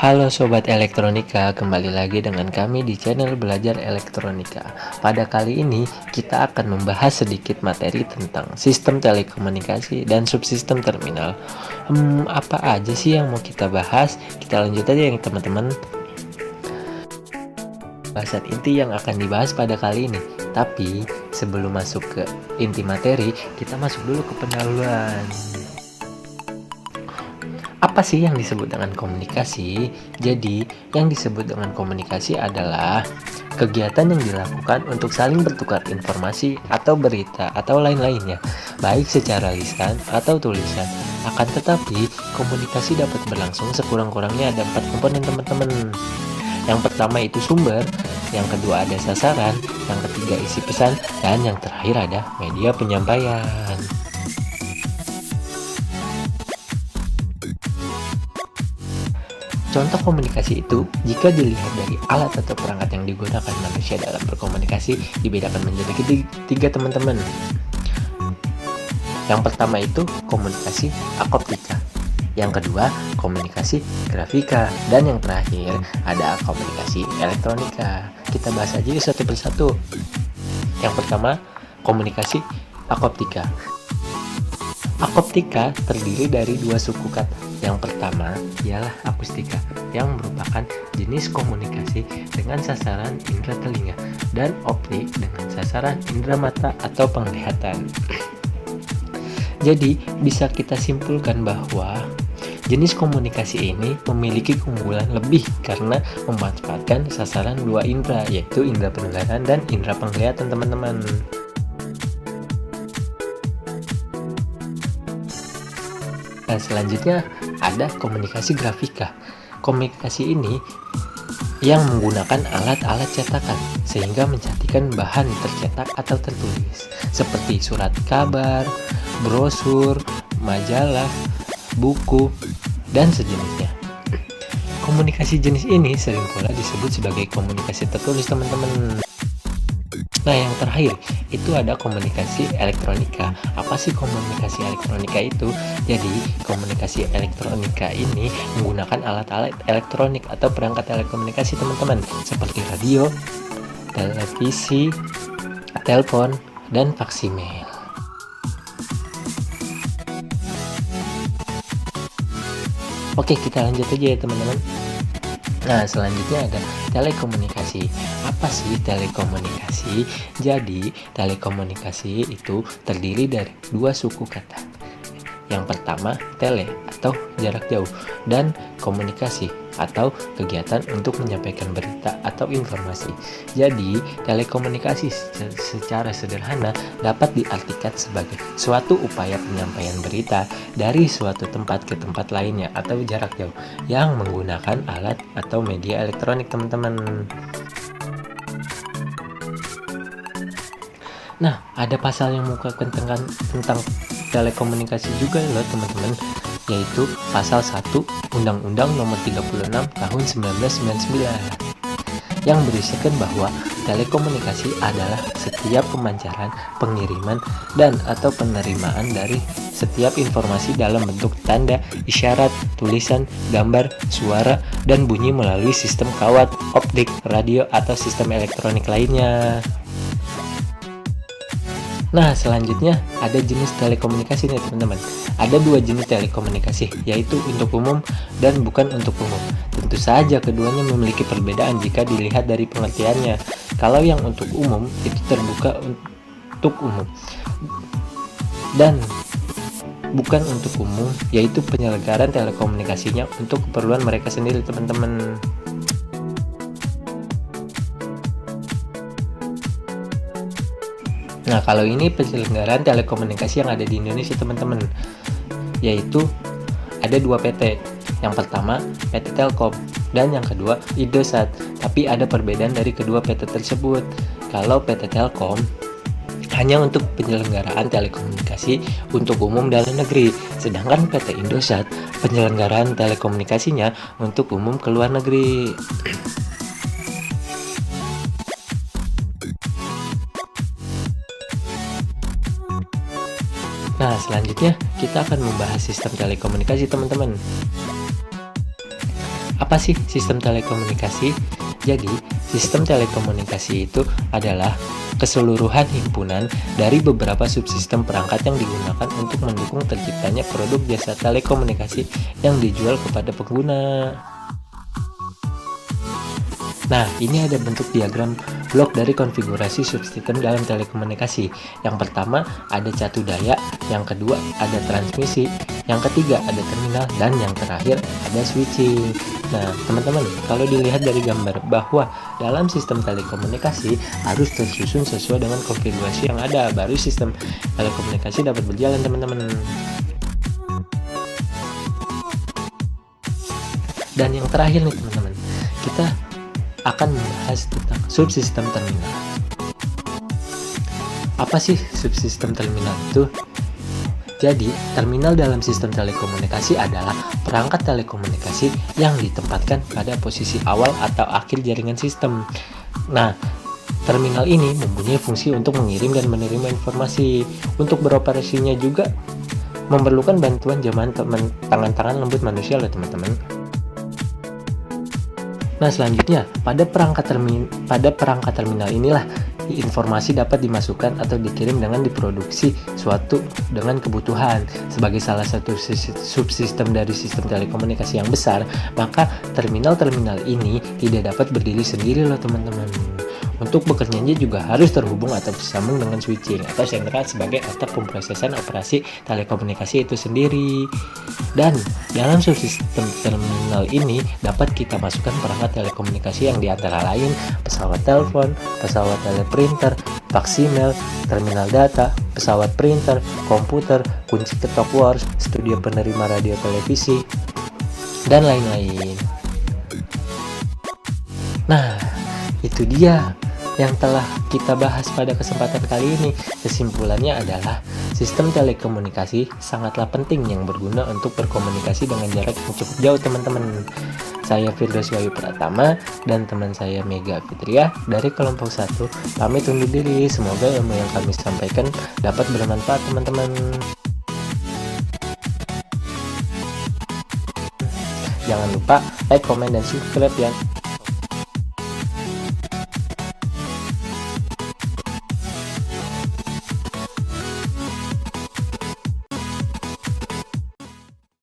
Halo Sobat Elektronika, kembali lagi dengan kami di channel Belajar Elektronika. Pada kali ini kita akan membahas sedikit materi tentang sistem telekomunikasi dan subsistem terminal. Apa aja sih yang mau kita bahas? Kita lanjut aja ya teman-teman. Bahasan inti yang akan dibahas pada kali ini. Tapi sebelum masuk ke inti materi, kita masuk dulu ke pendahuluan. Apa sih yang disebut dengan komunikasi? Jadi, yang disebut dengan komunikasi adalah kegiatan yang dilakukan untuk saling bertukar informasi atau berita atau lain-lainnya, baik secara lisan atau tulisan. Akan tetapi, komunikasi dapat berlangsung sekurang-kurangnya ada 4 komponen teman-teman. Yang pertama itu sumber, yang kedua ada sasaran, yang ketiga isi pesan, dan yang terakhir ada media penyampaian. Contoh komunikasi itu, jika dilihat dari alat atau perangkat yang digunakan manusia dalam berkomunikasi, dibedakan menjadi tiga teman-teman. Yang pertama itu komunikasi akoptika, yang kedua komunikasi grafika, dan yang terakhir ada komunikasi elektronika. Kita bahas aja satu persatu. Yang pertama, komunikasi akoptika. Akoptika terdiri dari dua suku kata. Yang pertama ialah akustika, yang merupakan jenis komunikasi dengan sasaran indera telinga, dan optik dengan sasaran indera mata atau penglihatan. Jadi, bisa kita simpulkan bahwa jenis komunikasi ini memiliki keunggulan lebih karena memanfaatkan sasaran dua indera, yaitu indera pendengaran dan indera penglihatan, teman-teman. Nah, selanjutnya ada komunikasi grafika. Komunikasi ini yang menggunakan alat-alat cetakan sehingga mencantikkan bahan tercetak atau tertulis seperti surat kabar, brosur, majalah, buku, dan sejenisnya. Komunikasi jenis ini sering pula disebut sebagai komunikasi tertulis, teman-teman. Nah, yang terakhir itu ada komunikasi elektronika. Apa sih komunikasi elektronika itu? Jadi, komunikasi elektronika ini menggunakan alat-alat elektronik atau perangkat telekomunikasi, teman-teman, seperti radio, televisi, telepon, dan faksimiil. Oke, kita lanjut aja ya, teman-teman. Nah, selanjutnya ada telekomunikasi. Apa sih telekomunikasi? Jadi, telekomunikasi itu terdiri dari dua suku kata. Yang pertama, tele atau jarak jauh, dan komunikasi atau kegiatan untuk menyampaikan berita atau informasi. Jadi, telekomunikasi secara sederhana dapat diartikan sebagai suatu upaya penyampaian berita dari suatu tempat ke tempat lainnya atau jarak jauh yang menggunakan alat atau media elektronik, teman-teman. Nah, ada pasal yang mengungkapkan tentang telekomunikasi juga loh, teman-teman, yaitu pasal 1 Undang-Undang Nomor 36 Tahun 1999 yang berisikan bahwa telekomunikasi adalah setiap pemancaran, pengiriman, dan atau penerimaan dari setiap informasi dalam bentuk tanda, isyarat, tulisan, gambar, suara, dan bunyi melalui sistem kawat, optik, radio, atau sistem elektronik lainnya. Nah, selanjutnya ada jenis telekomunikasi nih, teman-teman. Ada dua jenis telekomunikasi, yaitu untuk umum dan bukan untuk umum. Tentu saja keduanya memiliki perbedaan jika dilihat dari pengertiannya. Kalau yang untuk umum itu terbuka untuk umum, dan bukan untuk umum yaitu penyelenggaraan telekomunikasinya untuk keperluan mereka sendiri, teman-teman. Nah, kalau ini penyelenggaraan telekomunikasi yang ada di Indonesia, teman-teman, yaitu ada dua PT. Yang pertama PT Telkom dan yang kedua Indosat. Tapi ada perbedaan dari kedua PT tersebut. Kalau PT Telkom hanya untuk penyelenggaraan telekomunikasi untuk umum dalam negeri, sedangkan PT Indosat penyelenggaraan telekomunikasinya untuk umum ke luar negeri. Nah, selanjutnya kita akan membahas sistem telekomunikasi, teman-teman. Apa sih sistem telekomunikasi? Jadi, sistem telekomunikasi itu adalah keseluruhan himpunan dari beberapa subsistem perangkat yang digunakan untuk mendukung terciptanya produk jasa telekomunikasi yang dijual kepada pengguna. Nah, ini ada bentuk diagram blok dari konfigurasi subsistem dalam telekomunikasi. Yang pertama ada catu daya, yang kedua ada transmisi, yang ketiga ada terminal, dan yang terakhir ada switching. Nah, teman-teman, kalau dilihat dari gambar bahwa dalam sistem telekomunikasi harus tersusun sesuai dengan konfigurasi yang ada, baru sistem telekomunikasi dapat berjalan, teman-teman. Dan yang terakhir nih, teman-teman, kita akan membahas tentang subsistem terminal. Apa sih subsistem terminal itu? Jadi, terminal dalam sistem telekomunikasi adalah perangkat telekomunikasi yang ditempatkan pada posisi awal atau akhir jaringan sistem. Nah, terminal ini mempunyai fungsi untuk mengirim dan menerima informasi. Untuk beroperasinya juga memerlukan bantuan zaman tangan-tangan lembut manusia loh, teman-teman. Nah, selanjutnya pada perangkat terminal inilah informasi dapat dimasukkan atau dikirim dengan diproduksi suatu dengan kebutuhan. Sebagai salah satu subsistem dari sistem telekomunikasi yang besar, maka terminal-terminal ini tidak dapat berdiri sendiri loh, teman-teman. Untuk bekerjanya juga harus terhubung atau bersambung dengan switching atau sentral sebagai otak pemrosesan operasi telekomunikasi itu sendiri. Dan dalam subsistem terminal ini dapat kita masukkan perangkat telekomunikasi yang diantara lain pesawat telepon, pesawat teleprinter, faksimil, terminal data, pesawat printer, komputer, kunci ketok wars, studio penerima radio televisi, dan lain-lain. Nah, itu dia yang telah kita bahas pada kesempatan kali ini. Kesimpulannya adalah sistem telekomunikasi sangatlah penting yang berguna untuk berkomunikasi dengan jarak yang cukup jauh, teman-teman. Saya Firdaus Wahyu Pratama dan teman saya Mega Fitria dari kelompok 1 pamit undur diri. Semoga ilmu yang kami sampaikan dapat bermanfaat, teman-teman. Jangan lupa like, komen, dan subscribe ya.